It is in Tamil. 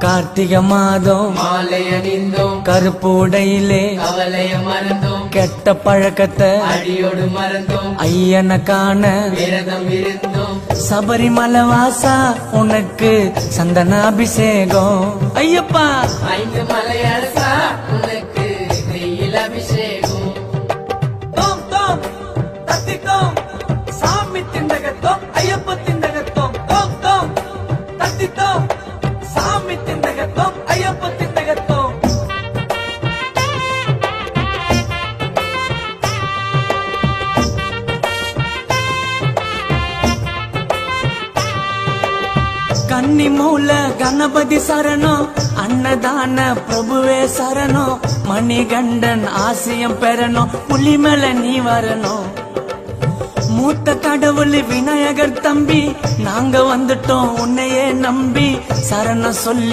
கார்த்திகை மாதம் மாலை அணிந்தோம், கருப்பு உடையிலே கவலைய மறந்தோம், கெட்ட பழக்கத்தை அடியோடு மறந்தோம், ஐயனை காண விரதம் இருந்தோம். சபரிமலை வாசா உனக்கு சந்தன அபிஷேகம். ஐயப்பா 5 மலை அரசா உனக்கு நெய்யில் அபிஷேகம். தோம் தோம் தத்தித்தோம் சாமி திண்டகத்தோம் ஐயப்ப திண்டகத்தோம். தோம் தோம் தத்தித்தோம் சாமி திண்டகத்தோம் ஐயப்ப திண்டகத்தோம். கன்னி மூல கணபதி சரணம், அன்னதான பிரபுவே சரணம், மணிகண்டன் ஆசியம் பெறணும், புலி மேல நீ வரணும். மூத்த கடவுள் விநாயகர் தம்பி, நாங்க வந்துட்டோம் உன்னையே நம்பி, சரணம் சொல்லி